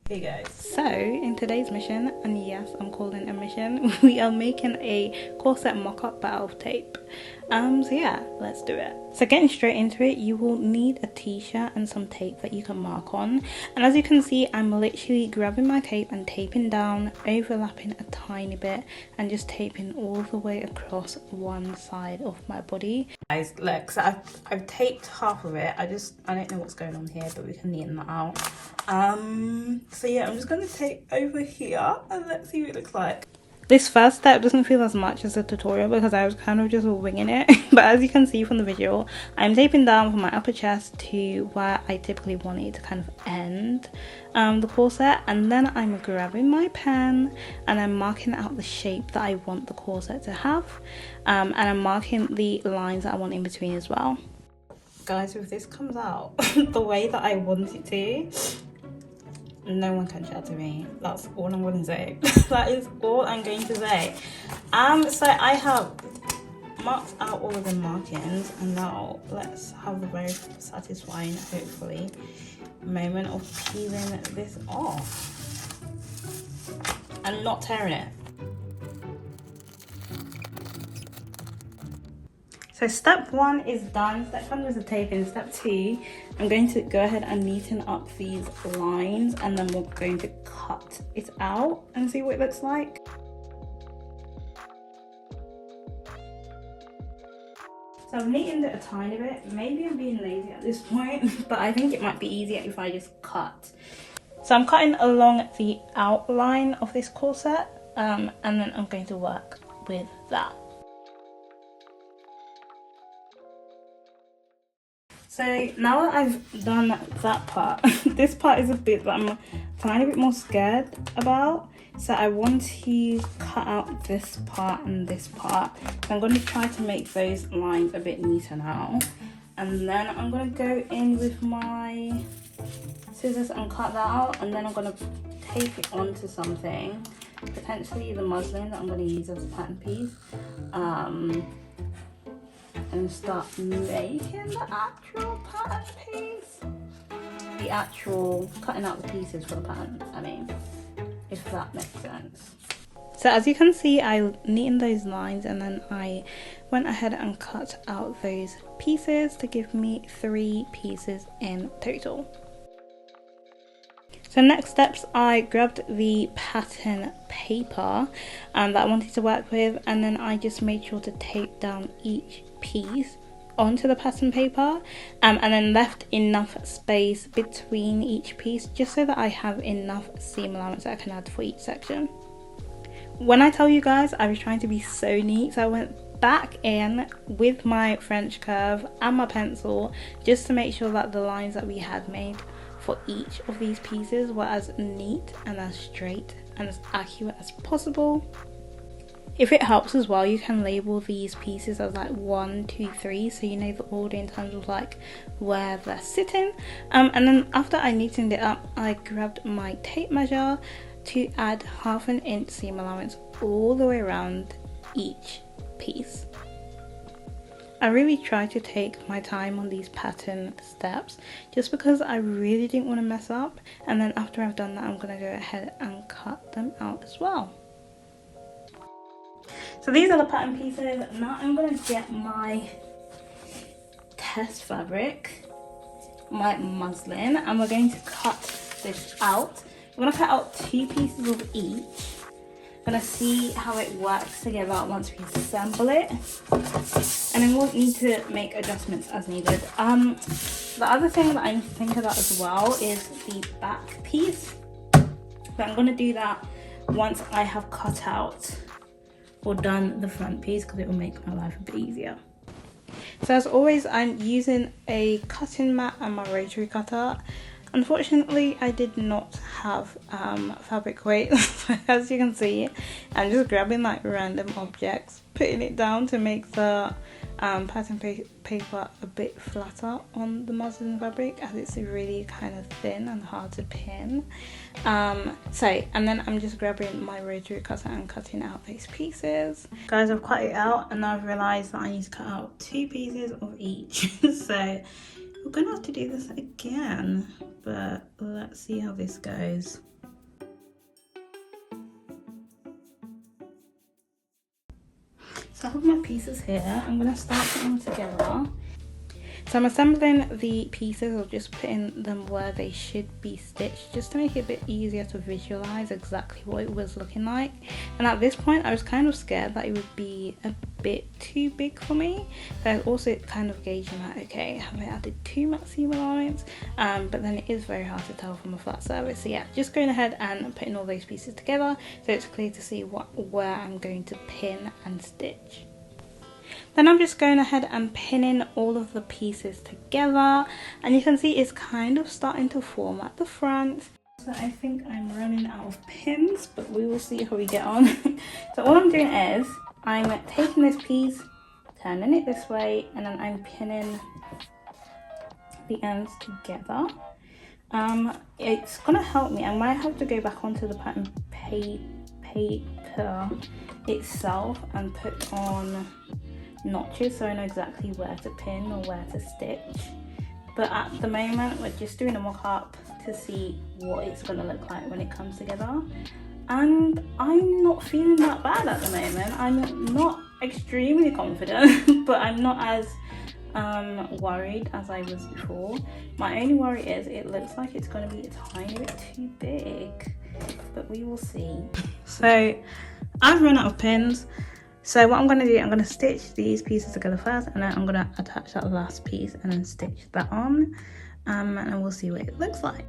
Hey guys, so in today's mission, and yes, I'm calling it a mission, we are making a corset mock-up out of tape. So yeah, let's do it. So getting straight into it, you will need a t-shirt and some tape that you can mark on. And as you can see, I'm literally grabbing my tape and taping down, overlapping a tiny bit, and just taping all the way across one side of my body. Guys, look, so I've taped half of it. I don't know what's going on here, but we can neaten that out. So yeah, I'm just going to tape over here and let's see what it looks like. This first step doesn't feel as much as the tutorial because I was kind of just winging it. But as you can see from the visual, I'm taping down from my upper chest to where I typically want it to kind of end the corset, and then I'm grabbing my pen and I'm marking out the shape that I want the corset to have, and I'm marking the lines that I want in between as well. Guys, if this comes out the way that I want it to, no one can shatter me. That's all I'm going to say. That is all I'm going to say. So I have marked out all of the markings, and now let's have the very satisfying, hopefully, moment of peeling this off and not tearing it. So step 1 is done. Step 1 was the taping. Step 2, I'm going to go ahead and neaten up these lines, and then we're going to cut it out and see what it looks like. So I've neatened it a tiny bit. Maybe I'm being lazy at this point, but I think it might be easier if I just cut. So I'm cutting along the outline of this corset, and then I'm going to work with that. So now that I've done that part, this part is a bit that I'm a tiny bit more scared about. So I want to cut out this part and this part. So I'm going to try to make those lines a bit neater now. And then I'm going to go in with my scissors and cut that out. And then I'm going to tape it onto something, potentially the muslin that I'm going to use as a pattern piece. And start making the actual pattern piece. The actual cutting out the pieces for the pattern, I mean, if that makes sense. So as you can see, I neatened those lines and then I went ahead and cut out those pieces to give me 3 pieces in total. So next steps, I grabbed the pattern paper that I wanted to work with, and then I just made sure to tape down each piece onto the pattern paper, and then left enough space between each piece just so that I have enough seam allowance that I can add for each section. When I tell you guys, I was trying to be so neat, so I went back in with my French curve and my pencil just to make sure that the lines that we had made for each of these pieces were as neat and as straight and as accurate as possible. If it helps as well, you can label these pieces as like 1, 2, 3, so you know the order in terms of like where they're sitting. And then after I neatened it up, I grabbed my tape measure to add 1/2 inch seam allowance all the way around each piece. I really try to take my time on these pattern steps just because I really didn't want to mess up, and then after I've done that, I'm going to go ahead and cut them out as well. So these are the pattern pieces. Now I'm going to get my test fabric, my muslin, and we're going to cut this out. I'm going to cut out 2 pieces of each. I'm going to see how it works together once we assemble it, and then we'll need to make adjustments as needed. The other thing that I need to think about as well is the back piece, but I'm going to do that once I have cut out or done the front piece because it will make my life a bit easier. So as always, I'm using a cutting mat and my rotary cutter. Unfortunately, I did not have fabric weight. As you can see, I'm just grabbing like random objects, putting it down to make the pattern paper a bit flatter on the muslin fabric, as it's really kind of thin and hard to pin. And then I'm just grabbing my rotary cutter and cutting out those pieces. Guys, I've cut it out and I've realised that I need to cut out 2 pieces of each. So we're gonna have to do this again, but let's see how this goes. have my pieces here. I'm going to start putting them together. So I'm assembling the pieces, or just putting them where they should be stitched, just to make it a bit easier to visualize exactly what it was looking like. And at this point I was kind of scared that it would be a bit too big for me. So I was also kind of gauging that, okay, have I added too much seam allowance? But then it is very hard to tell from a flat surface. So yeah, just going ahead and putting all those pieces together so it's clear to see where I'm going to pin and stitch. Then I'm just going ahead and pinning all of the pieces together, and you can see it's kind of starting to form at the front. So I think I'm running out of pins, but we will see how we get on. So all I'm doing is I'm taking this piece, turning it this way, and then I'm pinning the ends together. It's gonna help me. I might have to go back onto the pattern paper itself and put on notches so I know exactly where to pin or where to stitch, but at the moment we're just doing a mock-up to see what it's going to look like when it comes together, and I'm not feeling that bad at the moment. I'm not extremely confident but I'm not as worried as I was before. My only worry is it looks like it's going to be a tiny bit too big, but we will see. So I've run out of pins. So what I'm going to do, I'm going to stitch these pieces together first, and then I'm going to attach that last piece and then stitch that on, and then we'll see what it looks like.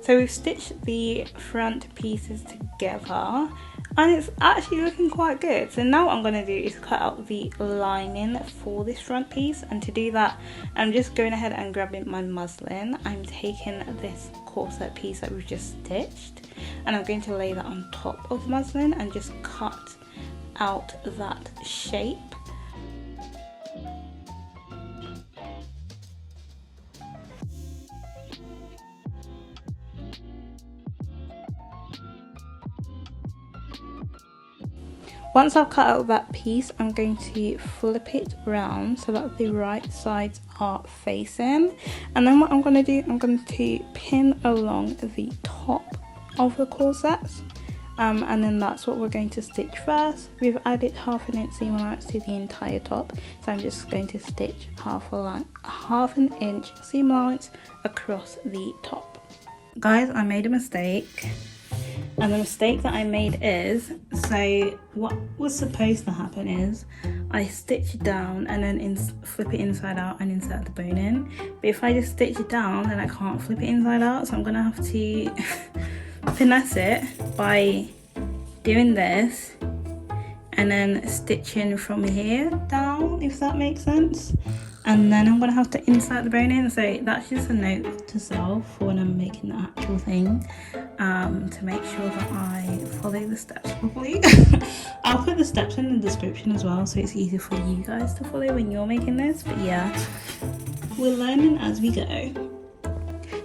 So we've stitched the front pieces together and it's actually looking quite good. So now what I'm going to do is cut out the lining for this front piece, and to do that I'm just going ahead and grabbing my muslin. I'm taking this corset piece that we've just stitched and I'm going to lay that on top of the muslin and just cut out that shape. Once I've cut out that piece, I'm going to flip it around so that the right sides are facing, and then what I'm going to do, I'm going to pin along the top of the corset. And then that's what we're going to stitch first. We've added half an inch seam allowance to the entire top, so I'm just going to stitch half an inch seam allowance across the top. Guys, I made a mistake, and the mistake that I made is, so what was supposed to happen is I stitch down and then flip it inside out and insert the bone in, but if I just stitch it down then I can't flip it inside out, so I'm gonna have to finesse it by doing this and then stitching from here down, if that makes sense, and then I'm gonna have to insert the bone in. So that's just a note to self for when I'm making the actual thing, to make sure that I follow the steps properly. I'll put the steps in the description as well so it's easier for you guys to follow when you're making this, but yeah, we're learning as we go.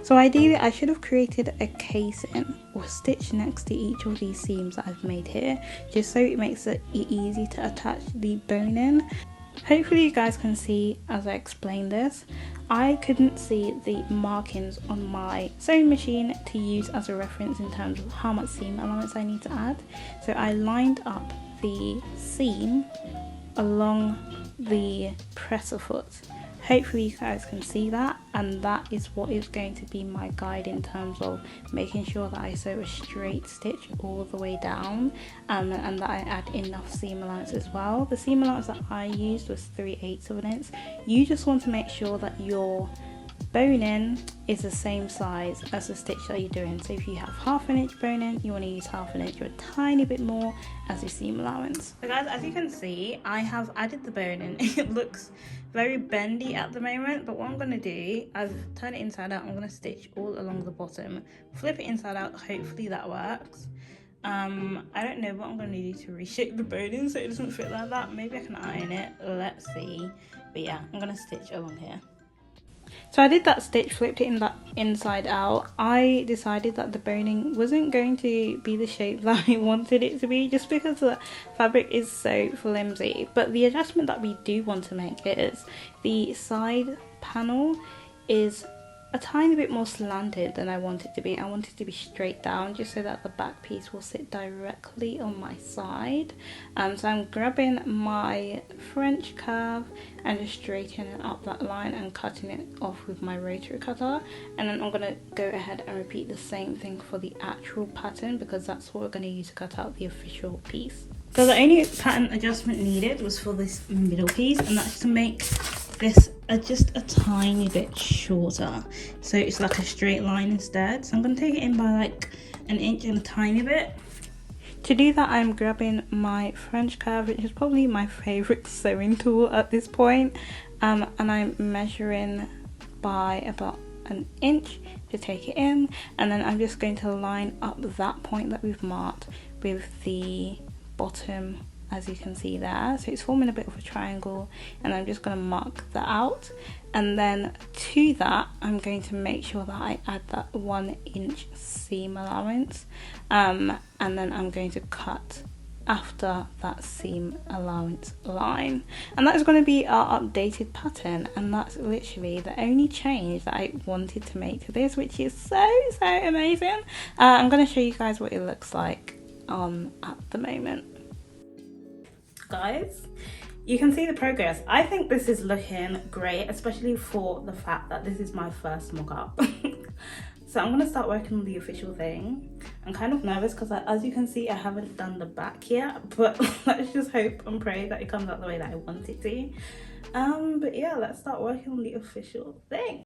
So ideally I should have created a casing or stitch next to each of these seams that I've made here, just so it makes it easy to attach the bone in. Hopefully you guys can see as I explain this. I couldn't see the markings on my sewing machine to use as a reference in terms of how much seam allowance I need to add, so I lined up the seam along the presser foot. Hopefully you guys can see that, and that is what is going to be my guide in terms of making sure that I sew a straight stitch all the way down, and that I add enough seam allowance as well. The seam allowance that I used was 3/8 of an inch. You just want to make sure that your boning is the same size as the stitch that you're doing. So if you have half an inch boning, you want to use half an inch or a tiny bit more as your seam allowance. So guys, as you can see, I have added the boning. It looks very bendy at the moment, but what I'm going to do, I've turned it inside out, I'm going to stitch all along the bottom, flip it inside out, hopefully that works. I don't know what I'm going to do to reshape the boning so it doesn't fit like that. Maybe I can iron it, let's see. But yeah, I'm going to stitch along here. So I did that stitch, flipped it in that inside out. I decided that the boning wasn't going to be the shape that I wanted it to be, just because the fabric is so flimsy. But the adjustment that we do want to make is the side panel is a tiny bit more slanted than I want it to be. I want it to be straight down just so that the back piece will sit directly on my side. So I'm grabbing my French curve and just straightening up that line and cutting it off with my rotary cutter, and then I'm going to go ahead and repeat the same thing for the actual pattern, because that's what we're going to use to cut out the official piece. So the only pattern adjustment needed was for this middle piece, and that's to make this just a tiny bit shorter, so it's like a straight line instead. So I'm going to take it in by like an inch and a tiny bit. To do that, I'm grabbing my French curve, which is probably my favorite sewing tool at this point, and I'm measuring by about an inch to take it in, and then I'm just going to line up that point that we've marked with the bottom, as you can see there. So it's forming a bit of a triangle, and I'm just going to mark that out, and then to that I'm going to make sure that I add that 1 inch seam allowance, and then I'm going to cut after that seam allowance line, and that's going to be our updated pattern. And that's literally the only change that I wanted to make to this, which is so amazing. I'm going to show you guys what it looks like at the moment. Guys, you can see the progress. I think this is looking great, especially for the fact that this is my first mock-up. So I'm gonna start working on the official thing. I'm kind of nervous because, as you can see, I haven't done the back yet, but let's just hope and pray that it comes out the way that I want it to. But yeah, let's start working on the official thing.